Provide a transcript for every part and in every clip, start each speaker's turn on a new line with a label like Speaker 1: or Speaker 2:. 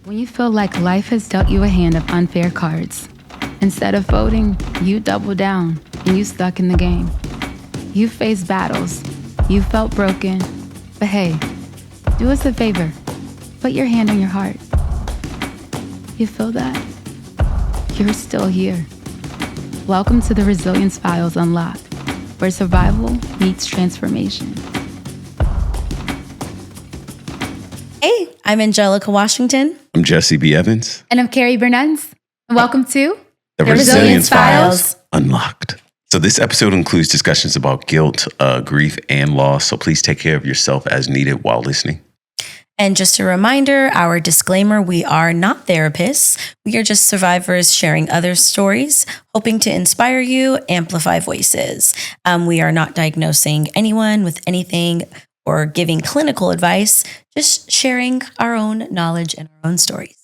Speaker 1: When you feel like life has dealt you a hand of unfair cards, instead of folding, you double down and you stuck in the game. You faced battles, you felt broken, but hey, do us a favor, put your hand on your heart. You feel that? You're still here. Welcome to the Resilience Files Unlocked, where survival meets transformation.
Speaker 2: Hey, I'm Angelica Washington.
Speaker 3: I'm Jesse B. Evans.
Speaker 1: And I'm Carrie Bernens. And welcome to
Speaker 3: The Resilience Files Unlocked. So this episode includes discussions about guilt, grief, and loss. So please take care of yourself as needed while listening.
Speaker 2: And just a reminder, our disclaimer, we are not therapists. We are just survivors sharing other stories, hoping to inspire you, amplify voices. We are not diagnosing anyone with anything or giving clinical advice, just sharing our own knowledge and our own stories.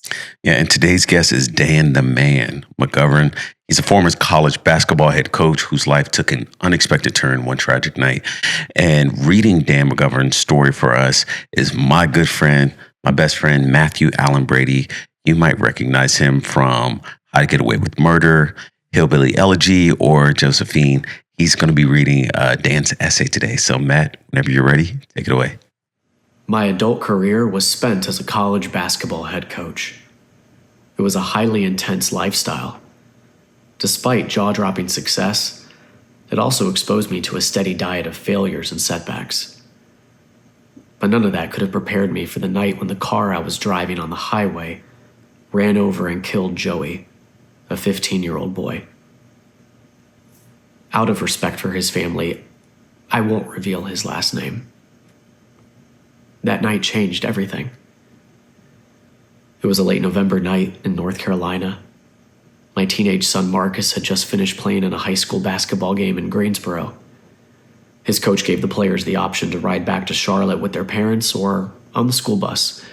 Speaker 3: Yeah, and today's guest is Dan the Man McGovern. He's a former college basketball head coach whose life took an unexpected turn one tragic night. And reading Dan McGovern's story for us is my good friend, my best friend, Matthew Allen Brady. You might recognize him from How to Get Away with Murder, Hillbilly Elegy, or Josephine. He's going to be reading Dan's essay today. So Matt, whenever you're ready, take it away.
Speaker 4: My adult career was spent as a college basketball head coach. It was a highly intense lifestyle. Despite jaw-dropping success, it also exposed me to a steady diet of failures and setbacks. But none of that could have prepared me for the night when the car I was driving on the highway ran over and killed Joey, a 15-year-old boy. Out of respect for his family, I won't reveal his last name. That night changed everything. It was a late November night in North Carolina. My teenage son Marcus had just finished playing in a high school basketball game in Greensboro. His coach gave the players the option to ride back to Charlotte with their parents or on the school bus.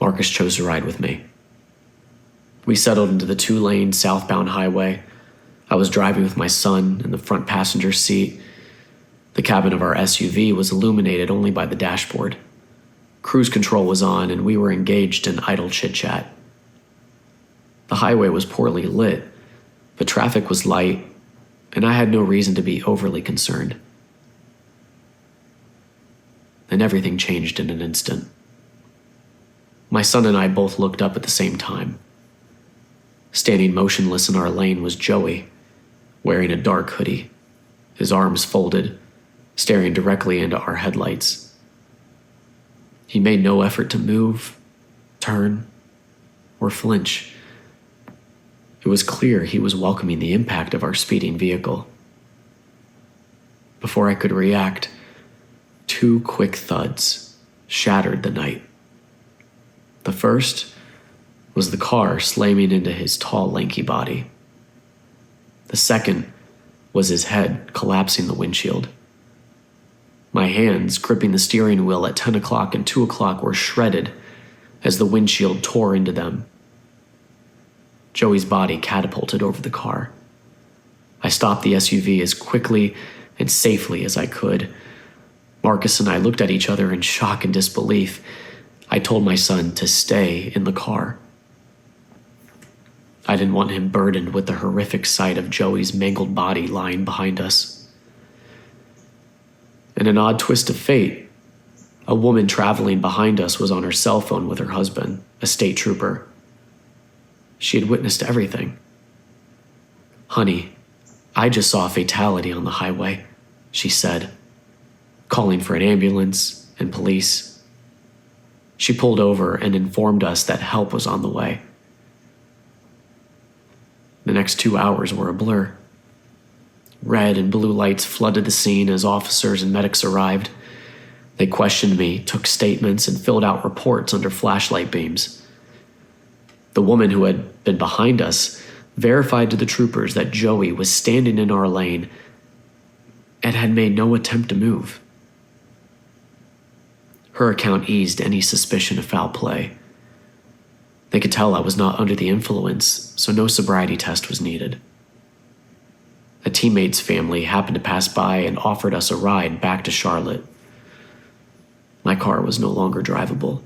Speaker 4: Marcus chose to ride with me. We settled into the two-lane southbound highway. I was driving with my son in the front passenger seat. The cabin of our SUV was illuminated only by the dashboard. Cruise control was on, and we were engaged in idle chit-chat. The highway was poorly lit, but traffic was light, and I had no reason to be overly concerned. Then everything changed in an instant. My son and I both looked up at the same time. Standing motionless in our lane was Joey, wearing a dark hoodie, his arms folded, staring directly into our headlights. He made no effort to move, turn, or flinch. It was clear he was welcoming the impact of our speeding vehicle. Before I could react, two quick thuds shattered the night. The first was the car slamming into his tall, lanky body. The second was his head collapsing the windshield. My hands, gripping the steering wheel at 10 o'clock and 2 o'clock, were shredded as the windshield tore into them. Joey's body catapulted over the car. I stopped the SUV as quickly and safely as I could. Marcus and I looked at each other in shock and disbelief. I told my son to stay in the car. I didn't want him burdened with the horrific sight of Joey's mangled body lying behind us. In an odd twist of fate, a woman traveling behind us was on her cell phone with her husband, a state trooper. She had witnessed everything. "Honey, I just saw a fatality on the highway," she said, calling for an ambulance and police. She pulled over and informed us that help was on the way. The next 2 hours were a blur. Red and blue lights flooded the scene as officers and medics arrived. They questioned me, took statements, and filled out reports under flashlight beams. The woman who had been behind us verified to the troopers that Joey was standing in our lane and had made no attempt to move. Her account eased any suspicion of foul play. They could tell I was not under the influence, so no sobriety test was needed. A teammate's family happened to pass by and offered us a ride back to Charlotte. My car was no longer drivable.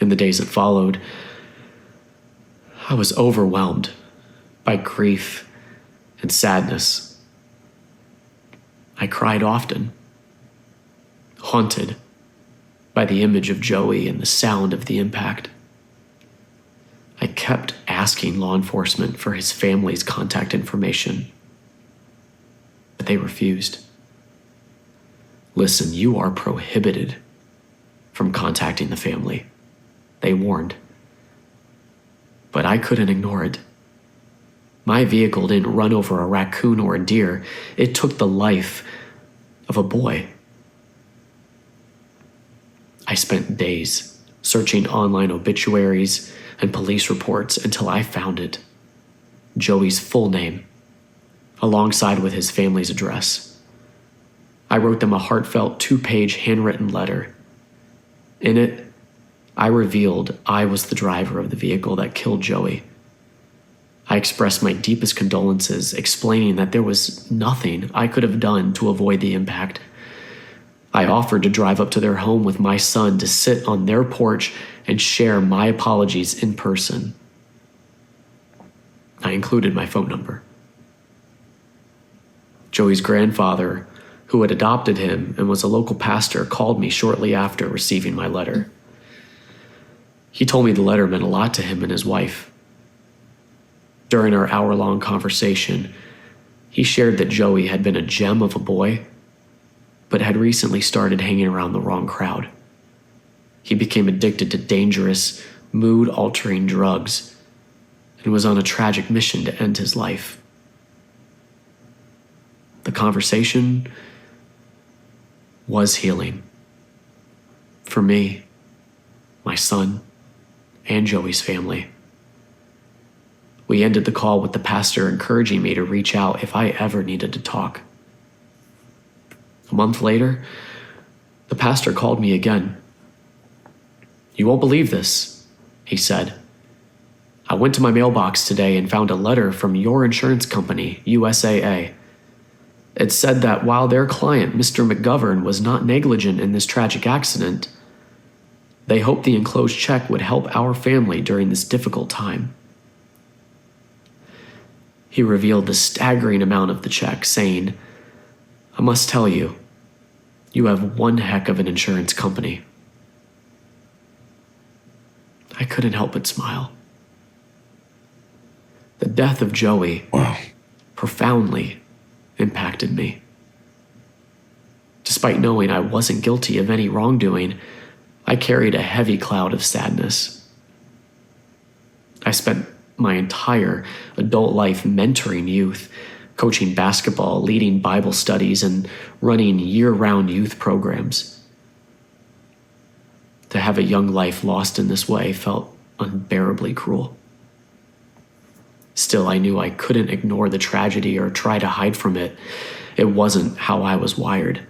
Speaker 4: In the days that followed, I was overwhelmed by grief and sadness. I cried often, haunted by the image of Joey and the sound of the impact. I kept asking law enforcement for his family's contact information, but they refused. Listen, you are prohibited from contacting the family, they warned. But I couldn't ignore it. My vehicle didn't run over a raccoon or a deer. It took the life of a boy. I spent days searching online obituaries and police reports until I found it. Joey's full name, alongside with his family's address. I wrote them a heartfelt 2-page handwritten letter. In it, I revealed I was the driver of the vehicle that killed Joey. I expressed my deepest condolences, explaining that there was nothing I could have done to avoid the impact. I offered to drive up to their home with my son to sit on their porch and share my apologies in person. I included my phone number. Joey's grandfather, who had adopted him and was a local pastor, called me shortly after receiving my letter. He told me the letter meant a lot to him and his wife. During our hour-long conversation, he shared that Joey had been a gem of a boy, but had recently started hanging around the wrong crowd. He became addicted to dangerous, mood-altering drugs and was on a tragic mission to end his life. The conversation was healing. For me, my son, and Joey's family. We ended the call with the pastor encouraging me to reach out if I ever needed to talk. A month later, the pastor called me again. "You won't believe this," he said. "I went to my mailbox today and found a letter from your insurance company, USAA. It said that while their client, Mr. McGovern, was not negligent in this tragic accident, they hoped the enclosed check would help our family during this difficult time." He revealed the staggering amount of the check, saying, "I must tell you, you have one heck of an insurance company." I couldn't help but smile. The death of Joey profoundly impacted me. Despite knowing I wasn't guilty of any wrongdoing, I carried a heavy cloud of sadness. I spent my entire adult life mentoring youth, coaching basketball, leading Bible studies, and running year-round youth programs. To have a young life lost in this way felt unbearably cruel. Still, I knew I couldn't ignore the tragedy or try to hide from it. It wasn't how I was wired.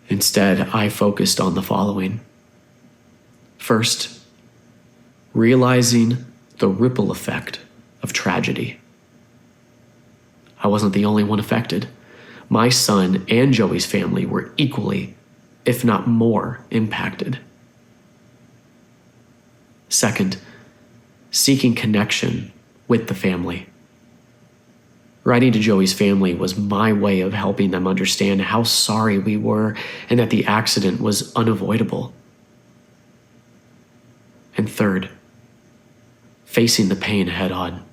Speaker 4: Instead, I focused on the following. First, realizing the ripple effect of tragedy. I wasn't the only one affected. My son and Joey's family were equally, if not more, impacted. Second, seeking connection with the family. Writing to Joey's family was my way of helping them understand how sorry we were and that the accident was unavoidable. And third, facing the pain head on.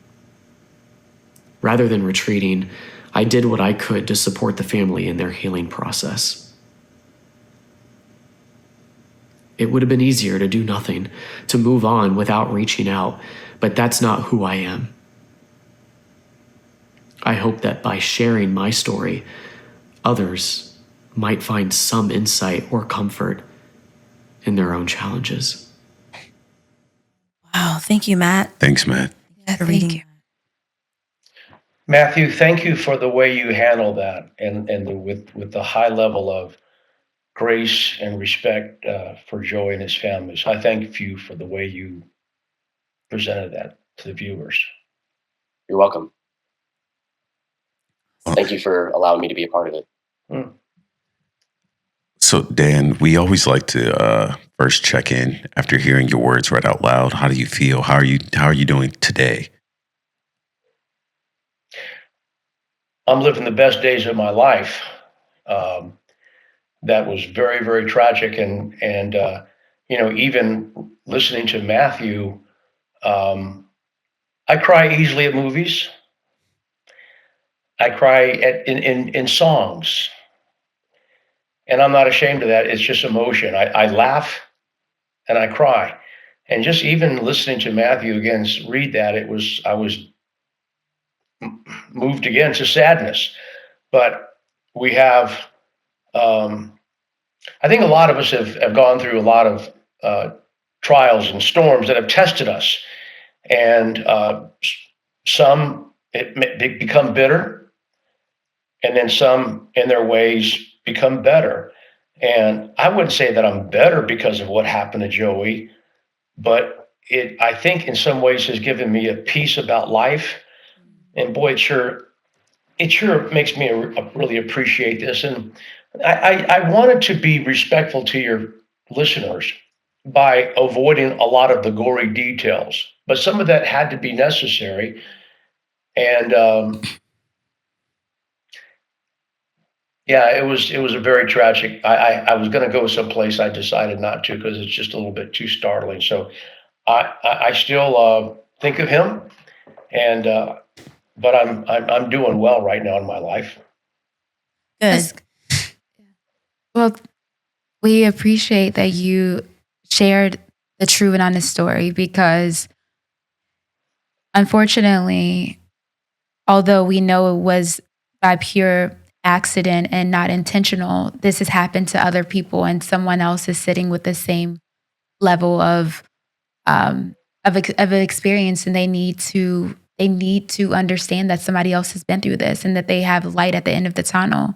Speaker 4: Rather than retreating, I did what I could to support the family in their healing process. It would have been easier to do nothing, to move on without reaching out, but that's not who I am. I hope that by sharing my story, others might find some insight or comfort in their own challenges.
Speaker 2: Wow. Thank you, Matt.
Speaker 3: Thanks, Matt.
Speaker 2: For
Speaker 1: Thank
Speaker 2: reading.
Speaker 1: you.
Speaker 5: Matthew, thank you for the way you handle that and with the high level of grace and respect for Joey and his family. So I thank you for the way you presented that to the viewers.
Speaker 6: You're welcome. Thank you for allowing me to be a part of it.
Speaker 3: So, Dan, we always like to first check in after hearing your words read out loud. How do you feel? How are you doing today?
Speaker 5: I'm living the best days of my life. Um, that was very, very tragic, and even listening to Matthew, um, I cry easily at movies. I cry in songs, and I'm not ashamed of that. It's just emotion. I laugh and I cry, and just even listening to Matthew again read that, I was moved again to sadness. But we have, um, I think a lot of us have gone through a lot of trials and storms that have tested us, and some they become bitter, and then some in their ways become better. And I wouldn't say that I'm better because of what happened to Joey, but it I think in some ways has given me a peace about life. And boy, it sure makes me really appreciate this. And I wanted to be respectful to your listeners by avoiding a lot of the gory details, but some of that had to be necessary. And yeah, it was a very tragic. I was going to go someplace. I decided not to because it's just a little bit too startling. So I still think of him, and but I'm doing well right now in my life.
Speaker 2: Good.
Speaker 1: Well, we appreciate that you shared the true and honest story because unfortunately, although we know it was by pure accident and not intentional, this has happened to other people and someone else is sitting with the same level of an experience and they need to understand that somebody else has been through this and that they have light at the end of the tunnel.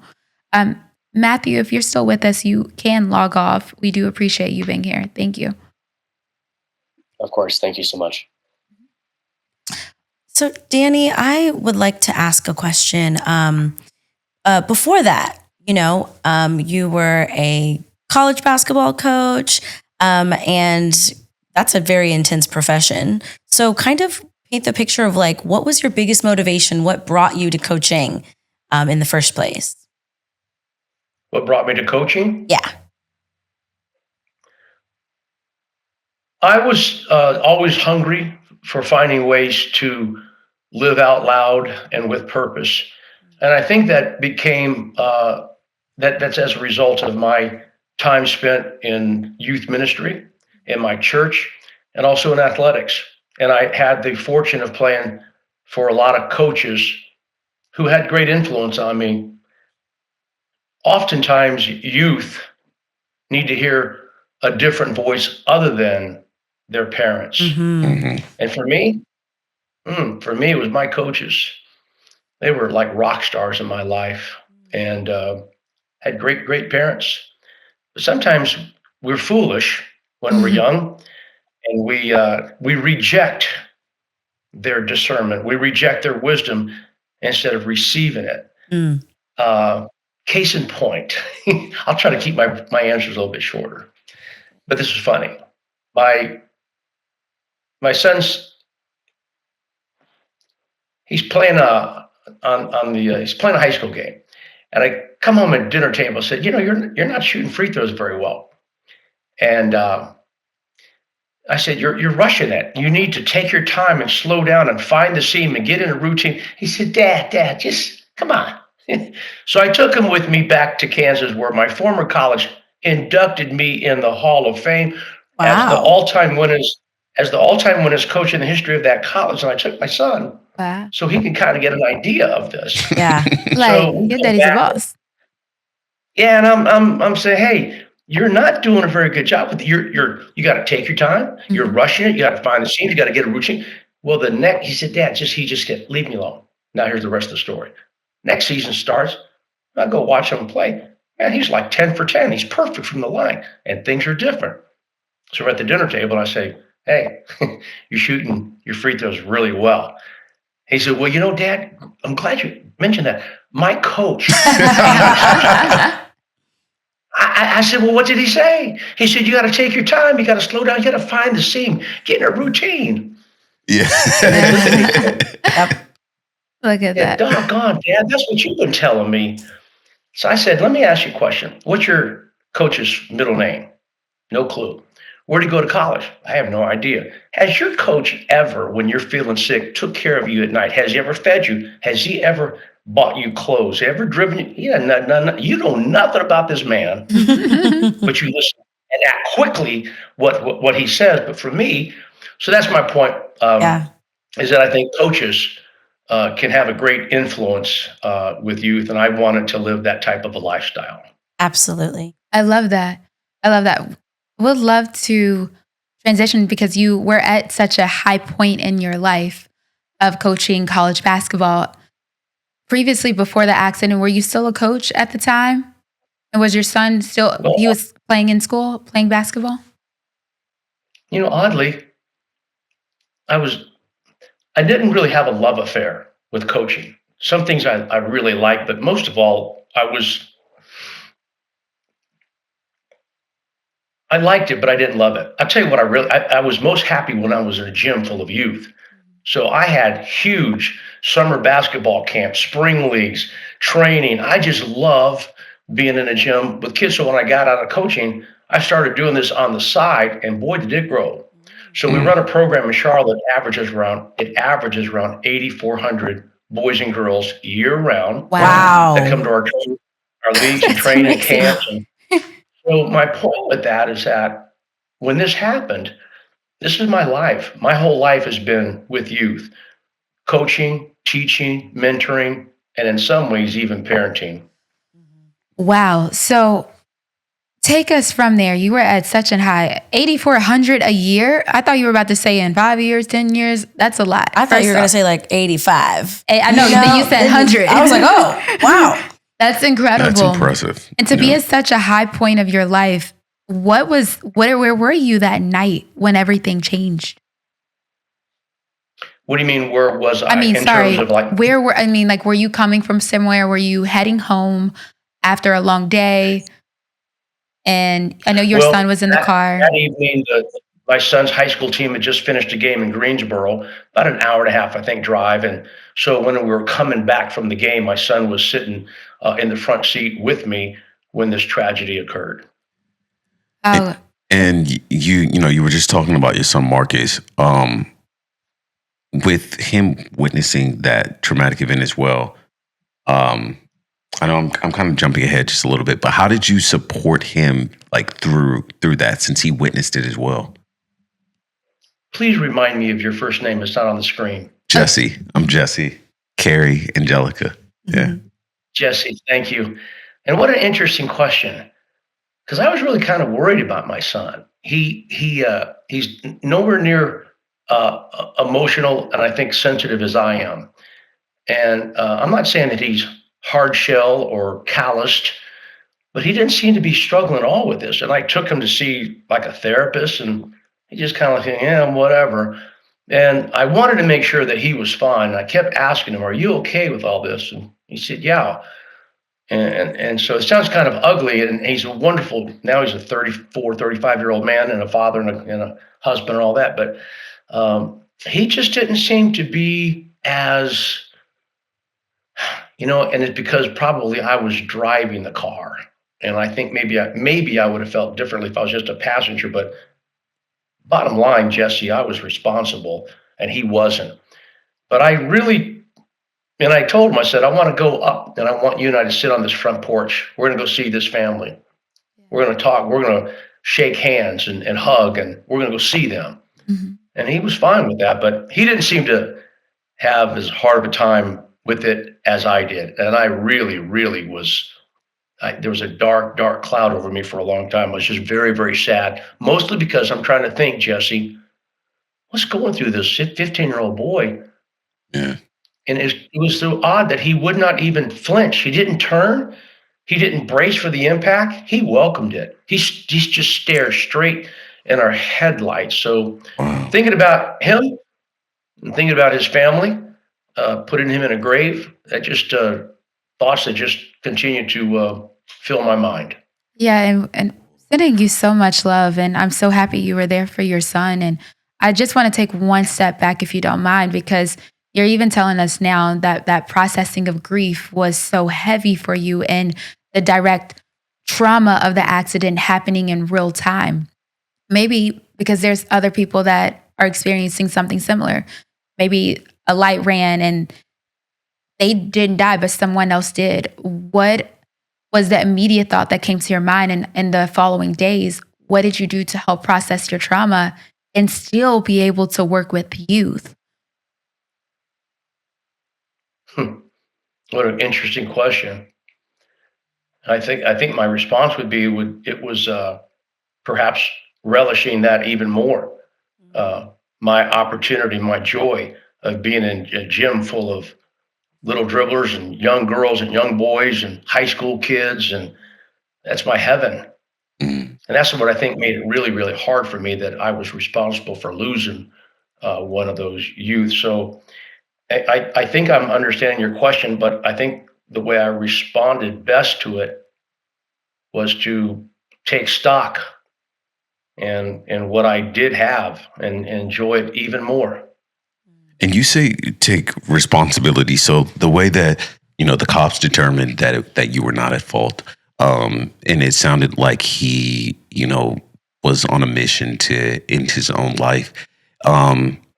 Speaker 1: Um, Matthew, if you're still with us, you can log off. We do appreciate you being here. Thank you.
Speaker 6: Of course. Thank you so much.
Speaker 2: So, Danny, I would like to ask a question. Before that, you were a college basketball coach, and that's a very intense profession. So, kind of paint the picture of like, what was your biggest motivation? What brought you to coaching in the first place?
Speaker 5: What brought me to coaching?
Speaker 2: Yeah.
Speaker 5: I was always hungry for finding ways to live out loud and with purpose, and I think that became that's as a result of my time spent in youth ministry, in my church, and also in athletics. And I had the fortune of playing for a lot of coaches who had great influence on me. Oftentimes, youth need to hear a different voice other than their parents.
Speaker 2: Mm-hmm.
Speaker 5: And for me, it was my coaches. They were like rock stars in my life, and had great, great parents. But sometimes we're foolish when we're young, and we reject their discernment. We reject their wisdom instead of receiving it.
Speaker 2: Mm.
Speaker 5: Case in point, I'll try to keep my answers a little bit shorter, but this is funny. My my son's he's playing he's playing a high school game, and I come home at dinner table and said, you're not shooting free throws very well, and I said, you're rushing it. You need to take your time and slow down and find the seam and get in a routine. He said, Dad, just come on. So I took him with me back to Kansas, where my former college inducted me in the Hall of Fame as the
Speaker 2: Wow.
Speaker 5: all-time winners coach in the history of that college. And I took my son
Speaker 1: Wow.
Speaker 5: so he can kind of get an idea of this.
Speaker 2: Yeah.
Speaker 1: Like,
Speaker 5: So we
Speaker 1: your
Speaker 5: go
Speaker 1: daddy's a
Speaker 5: back.
Speaker 1: boss.
Speaker 5: Yeah, and I'm saying, hey, you're not doing a very good job with it. You got to take your time. You're rushing it. You got to find the seams. You got to get a routine. Well, he said, Dad, leave me alone. Now here's the rest of the story. Next season starts. I go watch him play. Man, he's like 10 for 10. He's perfect from the line, and things are different. So we're at the dinner table, and I say, hey, you're shooting your free throws really well. He said, well, Dad, I'm glad you mentioned that. My coach, I I said, well, what did he say? He said, you got to take your time. You got to slow down. You got to find the seam, get in a routine.
Speaker 3: Yeah.
Speaker 2: Yep.
Speaker 1: Look at
Speaker 5: Yeah,
Speaker 1: that.
Speaker 5: doggone, Dad, that's what you've been telling me. So I said, let me ask you a question. What's your coach's middle name? No clue. Where'd he go to college? I have no idea. Has your coach ever, when you're feeling sick, took care of you at night? Has he ever fed you? Has he ever bought you clothes? Ever driven you? Yeah, you know nothing about this man, but you listen and act quickly what he says. But for me, so that's my point.
Speaker 2: Yeah,
Speaker 5: Is that I think coaches can have a great influence with youth, and I wanted to live that type of a lifestyle.
Speaker 2: absolutely.
Speaker 1: I love that. I love that. Would love to transition because you were at such a high point in your life of coaching college basketball. Previously, before the accident, were you still a coach at the time? And was your son still,
Speaker 5: Well,
Speaker 1: he was playing in school, playing basketball?
Speaker 5: oddly, I was I didn't really have a love affair with coaching. Some things I really liked, but most of all, I liked it, but I didn't love it. I'll tell you what I was most happy when I was in a gym full of youth. So I had huge summer basketball camps, spring leagues, training. I just love being in a gym with kids. So when I got out of coaching, I started doing this on the side, and boy, did it grow. So we
Speaker 3: Mm.
Speaker 5: run a program in Charlotte. It averages around 8,400 boys and girls year round that come
Speaker 2: Wow.
Speaker 5: to our leagues and
Speaker 1: That's
Speaker 5: train and
Speaker 1: amazing.
Speaker 5: camps. And so my point with that is that when this happened, this is my life. My whole life has been with youth, coaching, teaching, mentoring, and in some ways, even parenting.
Speaker 1: Wow. So take us from there. You were at such a high, 8,400 a year. I thought you were about to say in 5 years, 10 years. That's a lot.
Speaker 2: I thought you were
Speaker 1: First
Speaker 2: going to
Speaker 1: off,
Speaker 2: say like 85.
Speaker 1: I know, but you said 100.
Speaker 2: I was like, oh, wow.
Speaker 1: That's incredible.
Speaker 3: That's impressive.
Speaker 1: And to be
Speaker 3: Yeah.
Speaker 1: at such a high point of your life, where were you that night when everything changed?
Speaker 5: What do you mean, where was I?
Speaker 1: I mean,
Speaker 5: In
Speaker 1: sorry,
Speaker 5: terms of like,
Speaker 1: were you coming from somewhere? Were you heading home after a long day? And I know your
Speaker 5: well,
Speaker 1: son was in the car.
Speaker 5: that evening, my son's high school team had just finished a game in Greensboro, about an hour and a half, I think, drive. And so when we were coming back from the game, my son was sitting in the front seat with me when this tragedy occurred.
Speaker 1: Oh,
Speaker 3: And you were just talking about your son Marcus. With him witnessing that traumatic event as well. I know I'm kind of jumping ahead just a little bit, but how did you support him like through that since he witnessed it as well?
Speaker 5: Please remind me of your first name. It's not on the screen.
Speaker 3: Jesse. I'm Jesse. Carrie, Angelica. Yeah.
Speaker 5: Jesse, thank you. And what an interesting question, because I was really kind of worried about my son. He's nowhere near emotional and I think sensitive as I am. And I'm not saying that he's hard shell or calloused, but he didn't seem to be struggling at all with this. And I took him to see like a therapist, and he just kind of like, yeah, whatever. And I wanted to make sure that he was fine. And I kept asking him, "Are you okay with all this?" And he said, "Yeah." And so it sounds kind of ugly, and he's a wonderful, now he's a 34, 35-year-old man and a father and a husband and all that. But he just didn't seem to be as, and it's because probably I was driving the car. And I think maybe I would have felt differently if I was just a passenger. But bottom line, Jesse, I was responsible and he wasn't. But and I told him, I said, I want to go up and I want you and I to sit on this front porch. We're going to go see this family. We're going to talk. We're going to shake hands and hug, and we're going to go see them.
Speaker 1: mm-hmm.
Speaker 5: And he was fine with that, but he didn't seem to have as hard of a time with it as I did. And I really, really was. There was a dark, dark cloud over me for a long time. I was just very, very sad, mostly because I'm trying to think, Jesse, what's going through this 15-year-old boy?
Speaker 3: Yeah.
Speaker 5: And it was so odd that he would not even flinch. He didn't turn. He didn't brace for the impact. He welcomed it. He's just stared straight in our headlights. So
Speaker 3: Wow.
Speaker 5: thinking about him and thinking about his family, putting him in a grave, that just thoughts that just continue to fill my mind.
Speaker 1: Yeah, and sending you so much love. And I'm so happy you were there for your son. And I just want to take one step back, if you don't mind, because you're even telling us now that that processing of grief was so heavy for you and the direct trauma of the accident happening in real time. Maybe because there's other people that are experiencing something similar. Maybe a light ran and they didn't die, but someone else did. What was the immediate thought that came to your mind in the following days? What did you do to help process your trauma and still be able to work with youth?
Speaker 5: Hmm. What an interesting question. I think my response would be it was perhaps relishing that even more. Uh, my opportunity, my joy of being in a gym full of little dribblers and young girls and young boys and high school kids, and that's my heaven.
Speaker 3: Mm.
Speaker 5: And that's what I think made it really, really hard for me that I was responsible for losing one of those youth. So I think I'm understanding your question, but I think the way I responded best to it was to take stock and what I did have and enjoy it even more.
Speaker 3: And you say take responsibility. So the way that the cops determined that you were not at fault, and it sounded like he was on a mission to end his own life.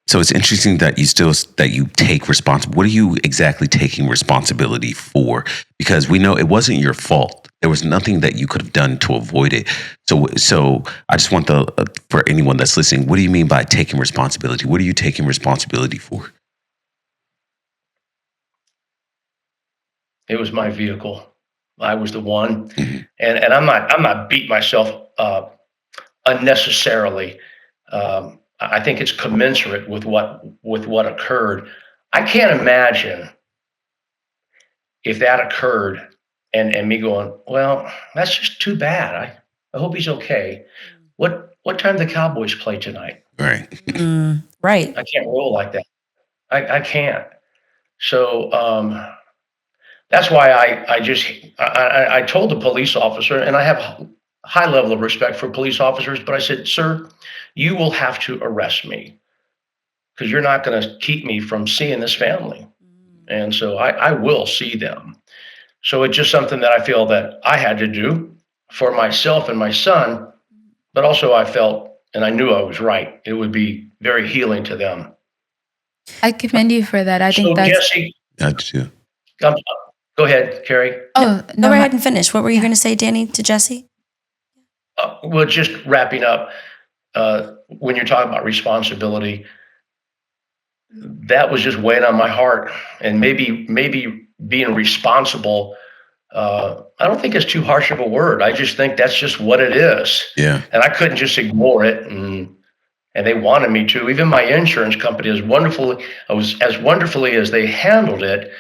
Speaker 3: So it's interesting that you take responsibility. What are you exactly taking responsibility for? Because we know it wasn't your fault. There was nothing that you could have done to avoid it. So I just want for anyone that's listening, what do you mean by taking responsibility? What are you taking responsibility for?
Speaker 5: It was my vehicle. I was the one, and I'm not beating myself unnecessarily. I think it's commensurate with what occurred. I can't imagine if that occurred and me going, well, that's just too bad. I hope he's okay. What time do the Cowboys play tonight?
Speaker 3: Right.
Speaker 2: Right.
Speaker 5: I can't roll like that. I can't. So that's why I told the police officer, and I have a high level of respect for police officers, but I said, sir, you will have to arrest me because you're not going to keep me from seeing this family. And so I will see them. So it's just something that I feel that I had to do for myself and my son, but also I felt, and I knew I was right, it would be very healing to them.
Speaker 1: I commend you for that. I think
Speaker 5: So
Speaker 1: that's
Speaker 5: Jesse,
Speaker 3: Gotcha.
Speaker 5: um, go ahead, Carrie.
Speaker 1: oh
Speaker 2: Go
Speaker 1: no,
Speaker 2: right
Speaker 1: my,
Speaker 2: ahead and finish. What were you
Speaker 1: yeah.
Speaker 2: going to say, Danny, to Jesse?
Speaker 5: Well, just wrapping up, when you're talking about responsibility, that was just weighing on my heart, and maybe being responsible. I don't think it's too harsh of a word. I just think that's just what it is,
Speaker 3: Yeah.
Speaker 5: and I couldn't just ignore it. And they wanted me to. Even my insurance company, as wonderfully as they handled it,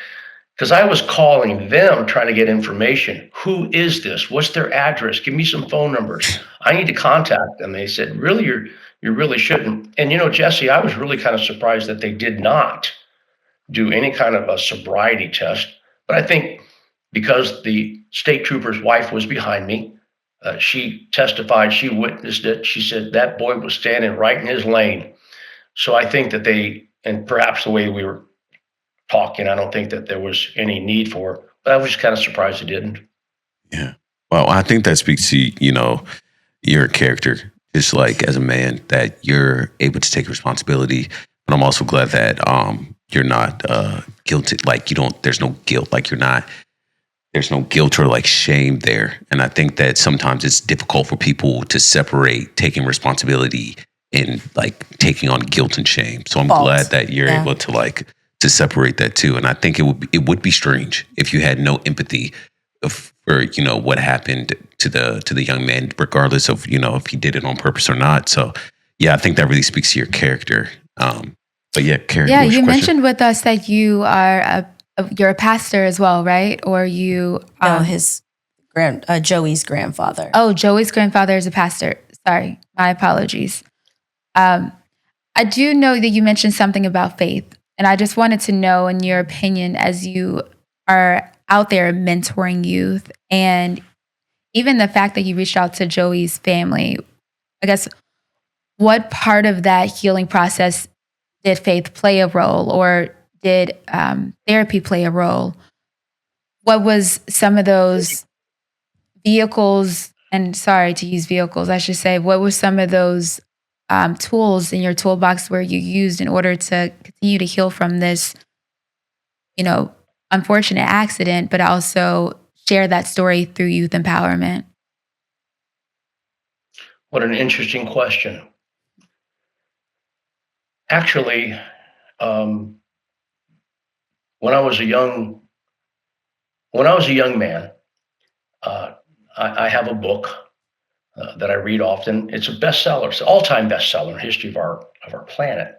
Speaker 5: because I was calling them trying to get information. Who is this? What's their address? Give me some phone numbers. I need to contact them. They said, really, you really shouldn't. And Jesse, I was really kind of surprised that they did not do any kind of a sobriety test. But I think because the state trooper's wife was behind me, she testified, she witnessed it. She said that boy was standing right in his lane. So I think that and perhaps the way we were talking, I don't think that there was any need for it. But I was just kind of surprised it didn't.
Speaker 3: Yeah. Well, I think that speaks to, your character, just like as a man, that you're able to take responsibility. But I'm also glad that you're not guilty. Like there's no guilt. Like there's no guilt or like shame there. And I think that sometimes it's difficult for people to separate taking responsibility and like taking on guilt and shame. So I'm
Speaker 2: Fault.
Speaker 3: glad that you're
Speaker 2: Yeah.
Speaker 3: able to separate that too. And I think it would be strange if you had no empathy for what happened to the young man, regardless of if he did it on purpose or not. So yeah, I think that really speaks to your character. But yeah, Carrie,
Speaker 1: Yeah,
Speaker 3: what was
Speaker 1: you
Speaker 3: your question?
Speaker 1: mentioned with us that you're a pastor as well, right? Or you
Speaker 2: No, his Joey's grandfather.
Speaker 1: oh, Joey's grandfather is a pastor. Sorry, my apologies. Um, I do know that you mentioned something about faith, and I just wanted to know, in your opinion, as you are out there mentoring youth and even the fact that you reached out to Joey's family, I guess, what part of that healing process did faith play a role, or did therapy play a role? What was some of those vehicles, and sorry to use vehicles, I should say, what were some of those tools in your toolbox where you used in order to continue to heal from this, unfortunate accident, but also share that story through youth empowerment?
Speaker 5: What an interesting question. Actually, when I was a young man, I have a book that I read often. It's a bestseller. It's an all-time bestseller in the history of our planet,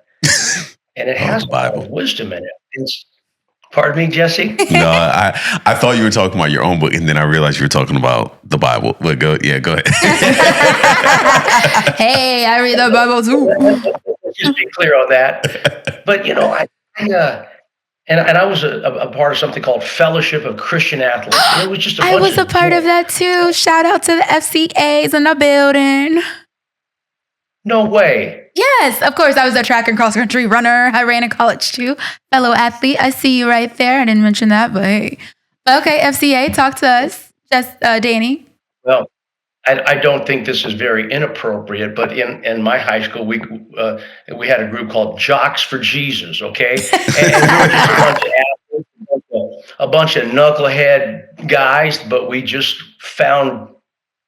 Speaker 5: and it has
Speaker 3: the
Speaker 5: a lot
Speaker 3: Bible.
Speaker 5: of wisdom in it. Pardon me, Jesse?
Speaker 3: No, I thought you were talking about your own book, and then I realized you were talking about the Bible. But go ahead.
Speaker 1: Hey, I read the Bible too.
Speaker 5: Let's just be clear on that. But I was a part of something called Fellowship of Christian Athletes. And it was just
Speaker 1: I was a part of that too. Shout out to the FCAs in the building.
Speaker 5: No way.
Speaker 1: Yes, of course. I was a track and cross country runner. I ran in college too. Fellow athlete. I see you right there. I didn't mention that, but hey. Okay, FCA, talk to us. Just Danny.
Speaker 5: Well, I don't think this is very inappropriate, but in my high school, we had a group called Jocks for Jesus, okay? And we were just a bunch of knucklehead guys, but we just found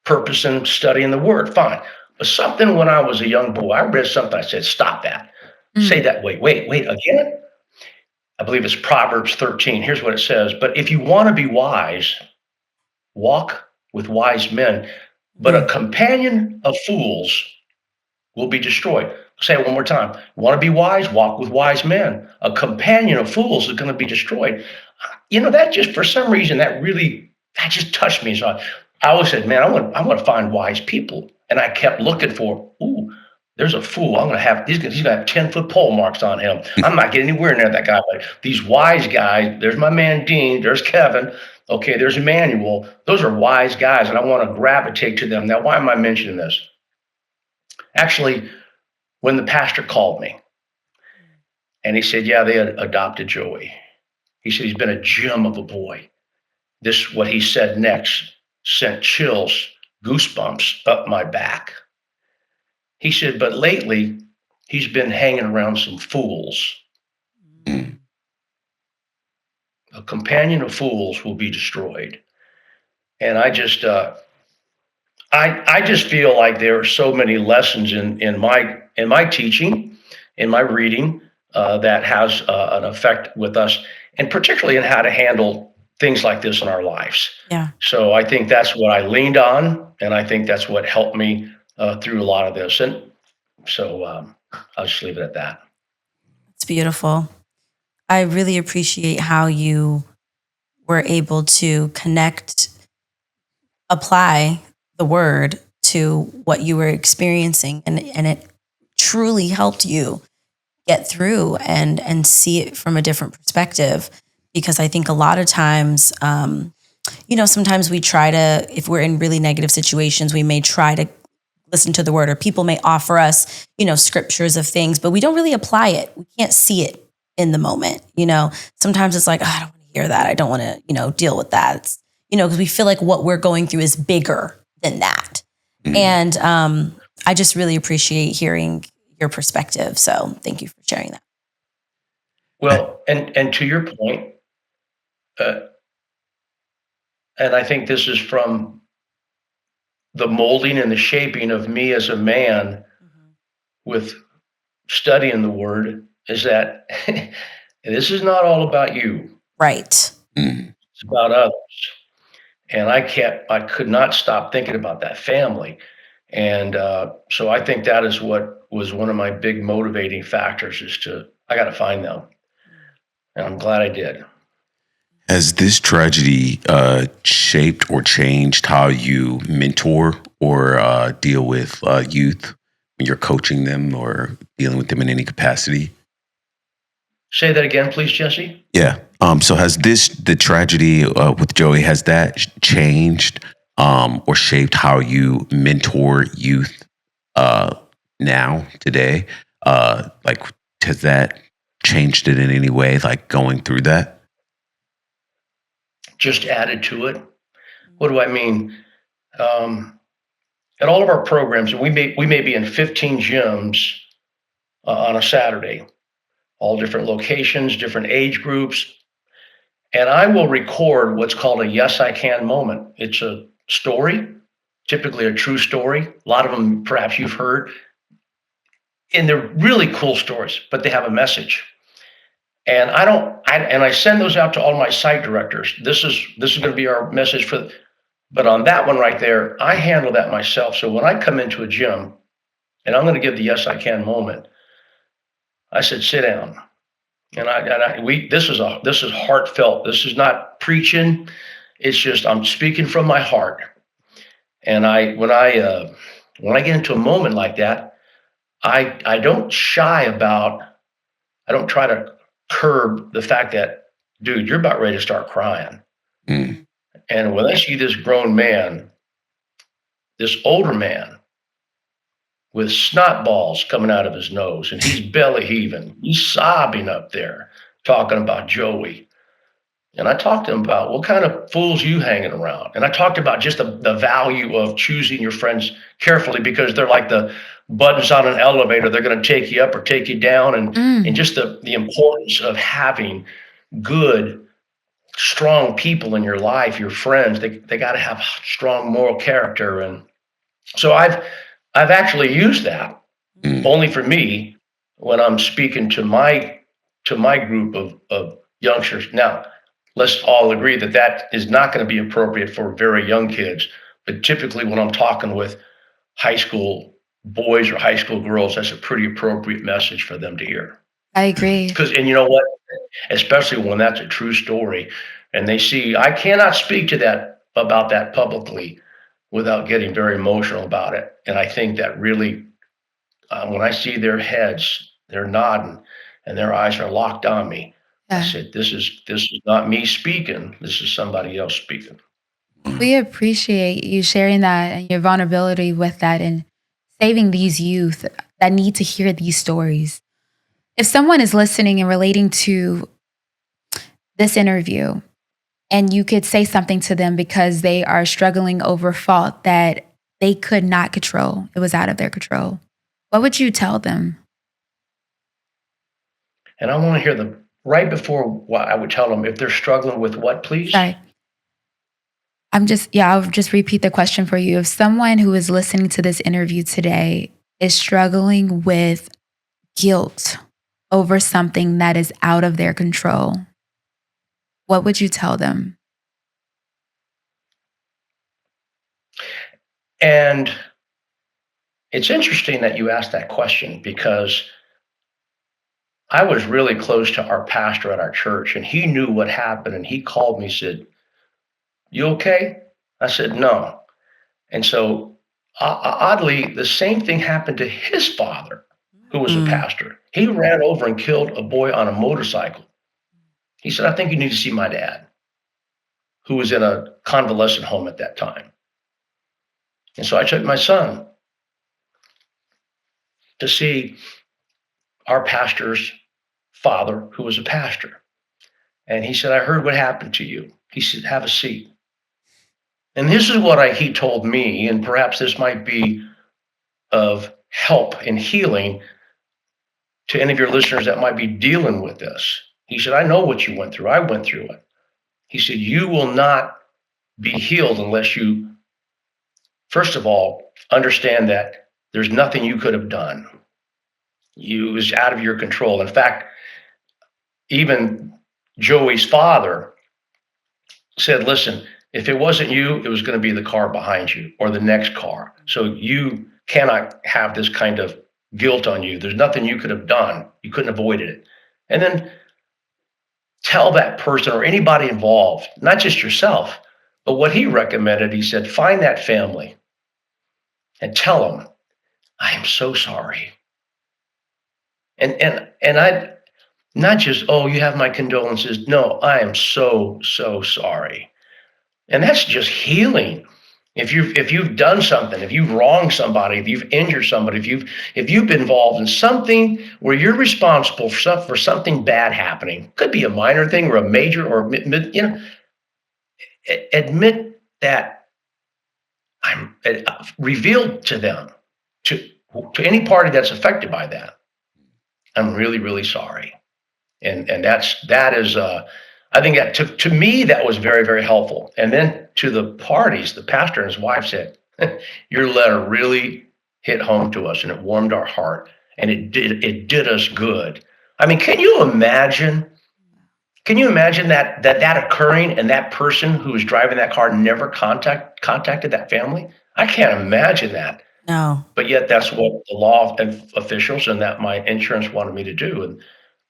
Speaker 5: purpose in studying the Word. Fine. But something when I was a young boy, I read something, I said, stop that. Say that, wait, again? I believe it's Proverbs 13. Here's what it says. But if you want to be wise, walk with wise men, but a companion of fools will be destroyed. Say it one more time. Want to be wise? Walk with wise men. A companion of fools is going to be destroyed. That just, for some reason, that just touched me. So I always said, man, I want to find wise people. And I kept looking for, there's a fool. He's going to have 10-foot pole marks on him. I'm not getting anywhere near that guy. But these wise guys, there's my man Dean, there's Kevin, okay, there's Emmanuel. Those are wise guys, and I want to gravitate to them. Now, why am I mentioning this? Actually, when the pastor called me, and he said, yeah, they had adopted Joey. He said, he's been a gem of a boy. What he said next sent chills, goosebumps up my back. He said, but lately, he's been hanging around some fools. A companion of fools will be destroyed. And I just feel like there are so many lessons in my teaching, in my reading, that has an effect with us, and particularly in how to handle things like this in our lives.
Speaker 2: Yeah.
Speaker 5: So I think that's what I leaned on, and I think that's what helped me through a lot of this. And so I'll just leave it at that.
Speaker 2: It's beautiful. I really appreciate how you were able to apply the word to what you were experiencing, and it truly helped you get through and see it from a different perspective. Because I think a lot of times, sometimes we try to, if we're in really negative situations, we may try to listen to the word, or people may offer us, scriptures of things, but we don't really apply it. We can't see it in the moment. Sometimes it's like, I don't want to hear that. I don't want to, deal with that. It's, because we feel like what we're going through is bigger than that. Mm-hmm. And I just really appreciate hearing your perspective. So thank you for sharing that.
Speaker 5: Well, and to your point, and I think this is from the molding and the shaping of me as a man with studying the word, is that this is not all about you.
Speaker 2: Right.
Speaker 5: It's about others. And I could not stop thinking about that family. And so I think that is what was one of my big motivating factors, I got to find them. And I'm glad I did.
Speaker 3: Has this tragedy shaped or changed how you mentor or deal with youth when you're coaching them or dealing with them in any capacity?
Speaker 5: Say that again, please, Jesse.
Speaker 3: Yeah. So has the tragedy with Joey, has that changed or shaped how you mentor youth now, today? Like, has that changed it in any way, like going through that?
Speaker 5: Just added to it. What do I mean? At all of our programs, we may be in 15 gyms on a Saturday, all different locations, different age groups, and I will record what's called a "Yes, I Can" moment. It's a story, typically a true story. A lot of them, perhaps you've heard, and they're really cool stories, but they have a message. And I send those out to all my site directors. This is going to be our message for. But on that one right there, I handle that myself. So when I come into a gym and I'm going to give the "Yes, I Can" moment, I said, sit down. This is heartfelt. This is not preaching. It's just I'm speaking from my heart. And when I get into a moment like that, I don't shy about. I don't try to curb the fact that, dude, you're about ready to start crying.
Speaker 3: Mm.
Speaker 5: And when I see this grown man, this older man, with snot balls coming out of his nose, and he's belly heaving, he's sobbing up there, talking about Joey. And I talked to him about what kind of fools you hanging around. And I talked about just the value of choosing your friends carefully, because they're like the buttons on an elevator. They're going to take you up or take you down. And just the importance of having good, strong people in your life, your friends. They got to have strong moral character. And so I've actually used that only for me when I'm speaking to my group of youngsters. Now, let's all agree that that is not going to be appropriate for very young kids. But typically, when I'm talking with high school boys or high school girls, that's a pretty appropriate message for them to hear.
Speaker 1: I agree.
Speaker 5: And you know what? Especially when that's a true story, and they see, I cannot speak to that about that publicly without getting very emotional about it. And I think that really, when I see their heads, they're nodding, and their eyes are locked on me. I
Speaker 1: Yeah.
Speaker 5: said, this is not me speaking. This is somebody else speaking.
Speaker 1: We appreciate you sharing that and your vulnerability with that and saving these youth that need to hear these stories. If someone is listening and relating to this interview, and you could say something to them because they are struggling over fault that they could not control, it was out of their control, what would you tell them?
Speaker 5: And I want to hear right before what I would tell them, if they're struggling with what, please?
Speaker 1: Sorry. I'll just repeat the question for you. If someone who is listening to this interview today is struggling with guilt over something that is out of their control, what would you tell them?
Speaker 5: And it's interesting that you asked that question, because I was really close to our pastor at our church, and he knew what happened, and he called me, said, you okay? I said, no. And so oddly, the same thing happened to his father, who was a pastor. He ran over and killed a boy on a motorcycle. He said, I think you need to see my dad, who was in a convalescent home at that time. And so I took my son to see our pastor's father, who was a pastor. And he said, I heard what happened to you. He said, have a seat. And this is what he told me, and perhaps this might be of help in healing to any of your listeners that might be dealing with this. He said, I know what you went through. I went through it. He said, you will not be healed unless you, first of all, understand that there's nothing you could have done. It was out of your control. In fact, even Joey's father said, listen, if it wasn't you, it was going to be the car behind you or the next car. So you cannot have this kind of guilt on you. There's nothing you could have done. You couldn't have avoided it. And then tell that person or anybody involved, not just yourself, but what he recommended. He said, find that family and tell them, I am so sorry. And I, not just, oh, you have my condolences. No, I am so, so sorry. And that's just healing. If you've done something, if you've wronged somebody, if you've injured somebody, if you've been involved in something where you're responsible for something bad happening, could be a minor thing or a major or admit that I'm revealed to them, to any party that's affected by that. I'm really, really sorry. And that is I think that to me that was very, very helpful. And then to the parties, the pastor and his wife said, your letter really hit home to us and it warmed our heart and it did us good. I mean, can you imagine that occurring and that person who was driving that car never contacted that family? I can't imagine that.
Speaker 2: No.
Speaker 5: But yet that's what the law officials and that my insurance wanted me to do. And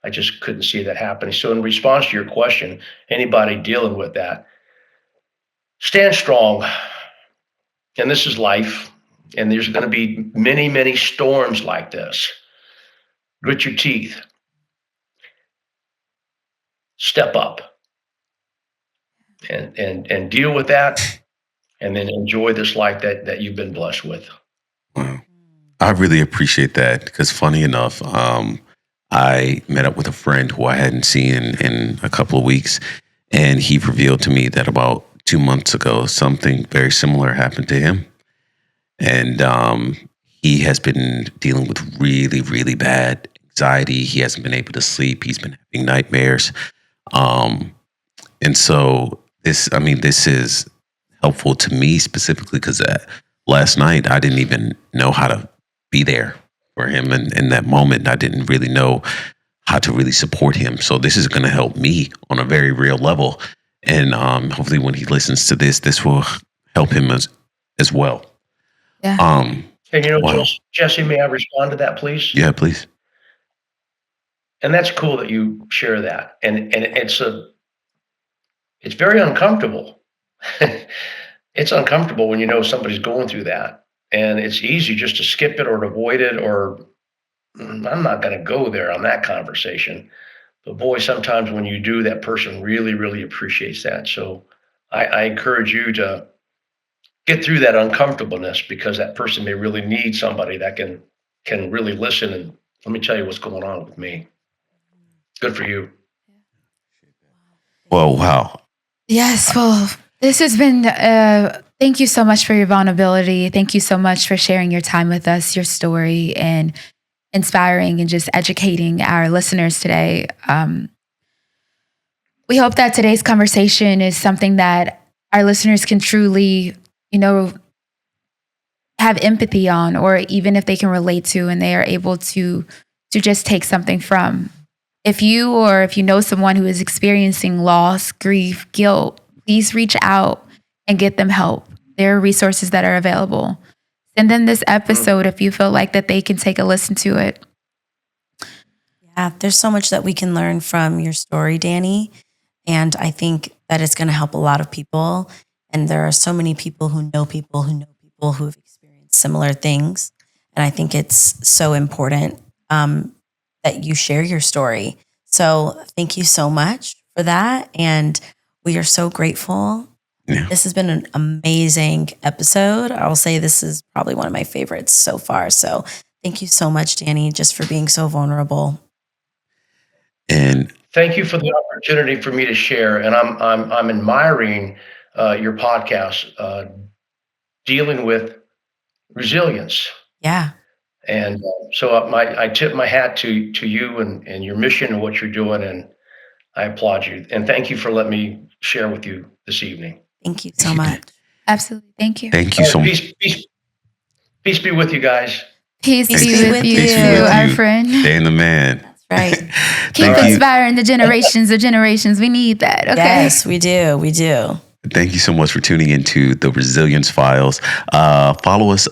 Speaker 5: I just couldn't see that happening. So in response to your question, anybody dealing with that, stand strong. And this is life. And there's going to be many, many storms like this. Grit your teeth. Step up and deal with that. And then enjoy this life that you've been blessed with.
Speaker 3: Wow. I really appreciate that because funny enough, I met up with a friend who I hadn't seen in a couple of weeks, and he revealed to me that about 2 months ago, something very similar happened to him. And he has been dealing with really, really bad anxiety. He hasn't been able to sleep. He's been having nightmares. And so this is helpful to me specifically because last night I didn't even know how to be there for him. And in that moment, I didn't really know how to really support him. So this is going to help me on a very real level. And hopefully when he listens to this will help him as well.
Speaker 1: Yeah.
Speaker 5: And
Speaker 3: wow.
Speaker 5: Jesse, may I respond to that, please?
Speaker 3: Yeah, please.
Speaker 5: And that's cool that you share that. And it's very uncomfortable. It's uncomfortable when you know somebody's going through that. And it's easy just to skip it or to avoid it, or I'm not going to go there on that conversation. But boy, sometimes when you do, that person really, really appreciates that. So I encourage you to get through that uncomfortableness because that person may really need somebody that can really listen. And let me tell you what's going on with me. Good for you.
Speaker 3: Well, wow.
Speaker 1: Yes. Well, this has been, thank you so much for your vulnerability. Thank you so much for sharing your time with us, your story, and inspiring and just educating our listeners today. We hope that today's conversation is something that our listeners can truly, have empathy on, or even if they can relate to, and they are able to just take something from. If you know someone who is experiencing loss, grief, guilt, please reach out and get them help. There are resources that are available. Send them this episode if you feel like that they can take a listen to it.
Speaker 2: Yeah, there's so much that we can learn from your story, Danny. And I think that it's going to help a lot of people. And there are so many people who know people who have experienced similar things. And I think it's so important that you share your story. So thank you so much for that. And we are so grateful. Yeah. This has been an amazing episode. I'll say this is probably one of my favorites so far. So thank you so much, Danny, just for being so vulnerable.
Speaker 3: And
Speaker 5: thank you for the opportunity for me to share. And I'm admiring your podcast dealing with resilience.
Speaker 2: Yeah.
Speaker 5: And so I tip my hat to you and your mission and what you're doing, and I applaud you. And thank you for letting me share with you this evening.
Speaker 2: Thank you so much.
Speaker 1: Absolutely. Thank you.
Speaker 3: Thank you so much.
Speaker 5: Peace be with you guys.
Speaker 1: Peace be with you, our friend.
Speaker 3: Dan the man.
Speaker 2: That's right.
Speaker 1: Keep inspiring the generations. We need that. Okay.
Speaker 2: Yes, we do. We do.
Speaker 3: Thank you so much for tuning into the Resilience Files. Follow us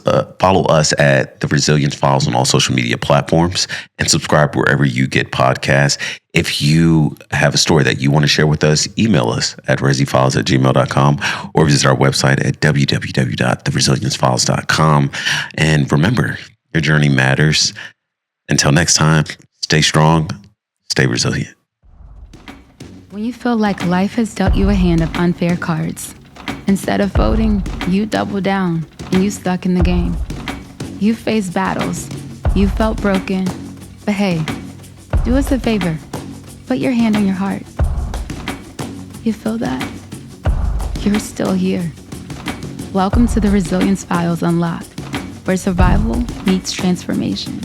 Speaker 3: at the Resilience Files on all social media platforms, and subscribe wherever you get podcasts. If you have a story that you want to share with us, email us at resifiles@gmail.com or visit our website at www.theresiliencefile.com. And remember, your journey matters. Until next time, stay strong, stay resilient.
Speaker 1: When you feel like life has dealt you a hand of unfair cards, Instead of folding, you double down and you stuck in the game. You faced battles. You felt broken. But hey, do us a favor. Put your hand on your heart. You feel that? You're still here. Welcome to the Resilience Files Unlocked, where survival meets transformation.